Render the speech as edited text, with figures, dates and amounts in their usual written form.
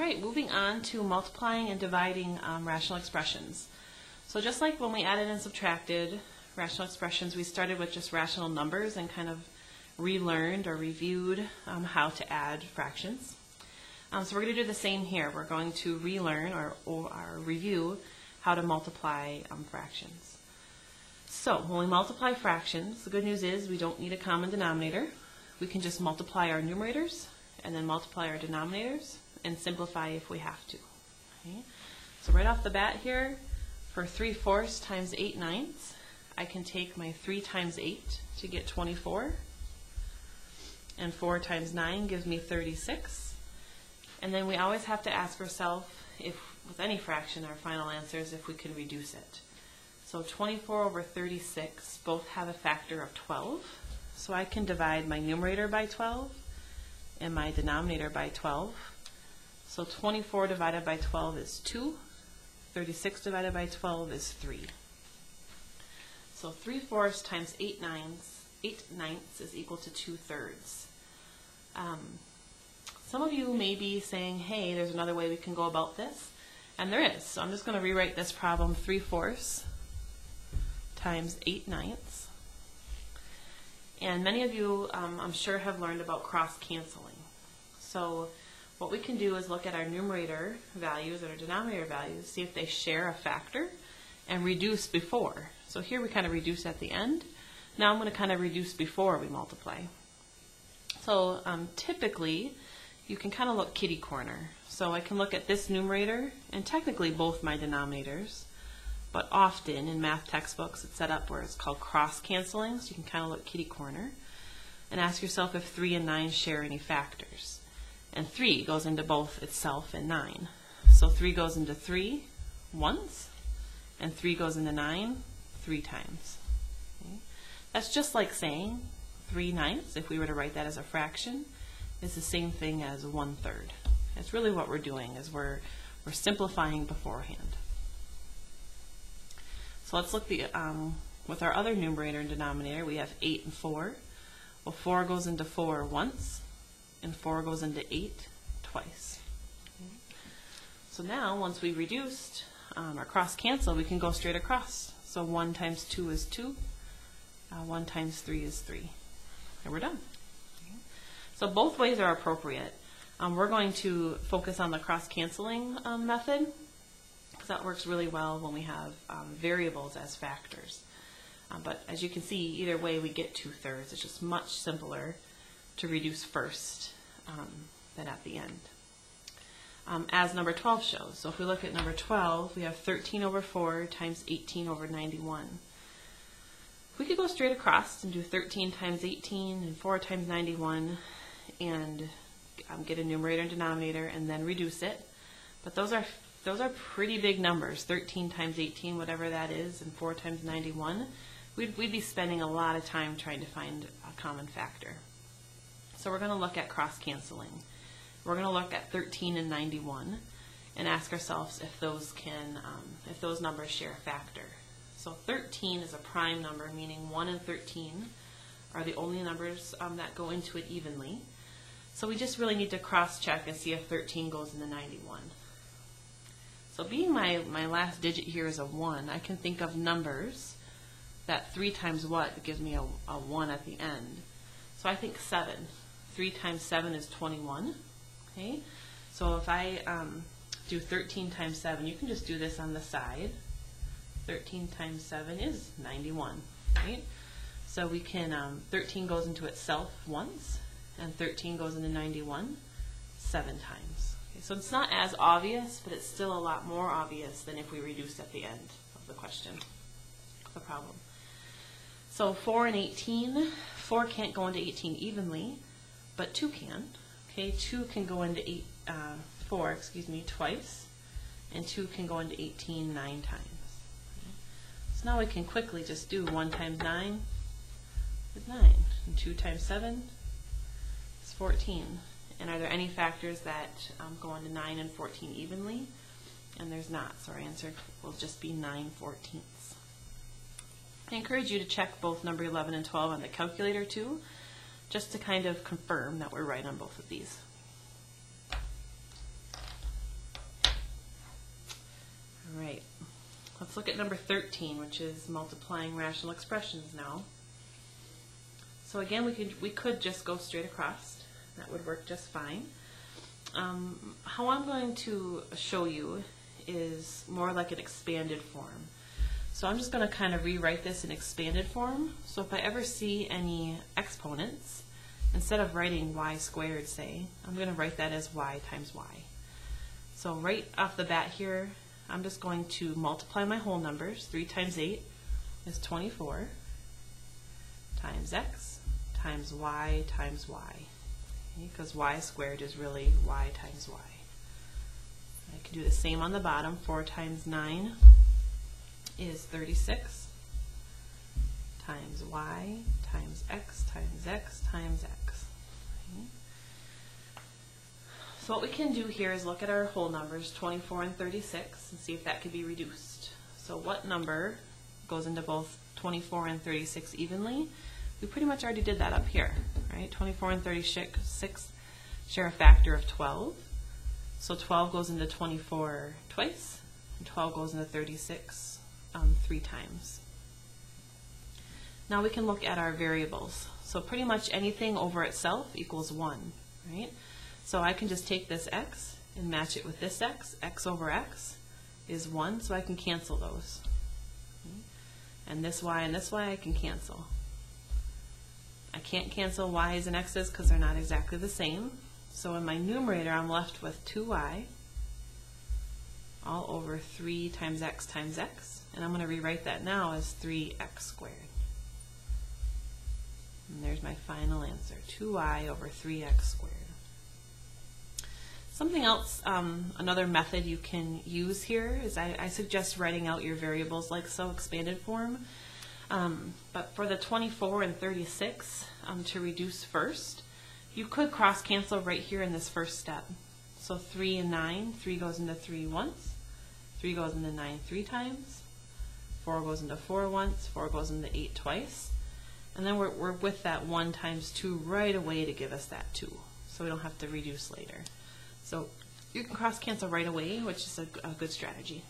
right, moving on to multiplying and dividing rational expressions. So just like when we added and subtracted rational expressions, we started with just rational numbers and kind of relearned or reviewed how to add fractions. So we're going to do the same here. We're going to relearn or review how to multiply fractions. So when we multiply fractions, the good news is we don't need a common denominator. We can just multiply our numerators and then multiply our denominators and simplify if we have to. Okay? So right off the bat here, for 3/4 times 8/9, I can take my 3 times 8 to get 24, and 4 times 9 gives me 36. And then we always have to ask ourselves, if with any fraction, our final answer is if we can reduce it. So 24 over 36 both have a factor of 12, so I can divide my numerator by 12 and my denominator by 12. So 24 divided by 12 is 2. 36 divided by 12 is 3. So 3/4 times 8/9 is equal to 2/3. Some of you may be saying, hey, there's another way we can go about this. And there is. So I'm just going to rewrite this problem 3/4 times 8/9. And many of you, I'm sure, have learned about cross-canceling. So what we can do is look at our numerator values and our denominator values, see if they share a factor, and reduce before. So here we kind of reduce at the end. Now I'm going to kind of reduce before we multiply. So typically, you can kind of look kitty corner. So I can look at this numerator and technically both my denominators, but often in math textbooks it's set up where it's called cross-canceling, so you can kind of look kitty corner and ask yourself if 3 and 9 share any factors. And 3 goes into both itself and 9. So 3 goes into 3 once, and 3 goes into 9 3 times. Okay? That's just like saying 3/9, if we were to write that as a fraction, is the same thing as 1/3. That's really what we're doing, is we're simplifying beforehand. So let's look with our other numerator and denominator. We have 8 and 4. Well, 4 goes into 4 once, and 4 goes into 8 twice. Okay. So now, once we reduced our cross cancel, we can go straight across. So 1 times 2 is 2. 1 times 3 is 3. And we're done. Okay. So both ways are appropriate. We're going to focus on the cross-canceling method, because that works really well when we have variables as factors. But as you can see, either way we get 2/3. It's just much simpler to reduce first than at the end. As number 12 shows. So if we look at number 12, we have 13 over 4 times 18 over 91. We could go straight across and do 13 times 18 and 4 times 91 and get a numerator and denominator and then reduce it. But those are pretty big numbers. 13 times 18, whatever that is, and 4 times 91. We'd be spending a lot of time trying to find a common factor. So we're going to look at cross-canceling. We're going to look at 13 and 91 and ask ourselves if those numbers share a factor. So 13 is a prime number, meaning 1 and 13 are the only numbers that go into it evenly. So we just really need to cross-check and see if 13 goes into 91. So being my last digit here is a 1, I can think of numbers that 3 times what gives me a 1 at the end. So I think 7. 3 times 7 is 21. Okay? So if I do 13 times 7, you can just do this on the side. 13 times 7 is 91. Right? So we can, 13 goes into itself once, and 13 goes into 91 7 times. Okay, so it's not as obvious, but it's still a lot more obvious than if we reduced at the end of the question, the problem. So 4 and 18, 4 can't go into 18 evenly, but 2 can. Okay, 2 can go into 4 twice, and 2 can go into 18 9 times. Okay. So now we can quickly just do 1 times 9 is 9, and 2 times 7 is 14. And are there any factors that go into 9 and 14 evenly? And there's not, so our answer will just be 9/14. I encourage you to check both number 11 and 12 on the calculator too, just to kind of confirm that we're right on both of these. Let's look at number 13, which is multiplying rational expressions now. So again, we could just go straight across. That would work just fine. How I'm going to show you is more like an expanded form. So I'm just going to kind of rewrite this in expanded form. So if I ever see any exponents, instead of writing y squared, say, I'm going to write that as y times y. So right off the bat here, I'm just going to multiply my whole numbers. 3 times 8 is 24 times x times y times y. Because y squared is really y times y. I can do the same on the bottom. 4 times 9 is 36 times y times x times x times x. Okay. So what we can do here is look at our whole numbers, 24 and 36, and see if that could be reduced. So what number goes into both 24 and 36 evenly? We pretty much already did that up here, right? 24 and 36 share a factor of 12. So 12 goes into 24 twice, and 12 goes into 36 3 times. Now we can look at our variables. So pretty much anything over itself equals 1, right? So I can just take this x and match it with this x. X over x is 1, so I can cancel those. And this y I can cancel. I can't cancel y's and x's because they're not exactly the same. So in my numerator, I'm left with 2y all over 3 times x, and I'm going to rewrite that now as 3x squared. And there's my final answer, 2y over 3x squared. Something else, another method you can use here is I suggest writing out your variables like so, expanded form. But for the 24 and 36, to reduce first, you could cross cancel right here in this first step. So 3 and 9, 3 goes into 3 once, 3 goes into 9 3 times, 4 goes into 4 once, 4 goes into 8 twice, and then we're with that 1 times 2 right away to give us that 2, so we don't have to reduce later. So you can cross cancel right away, which is a good strategy.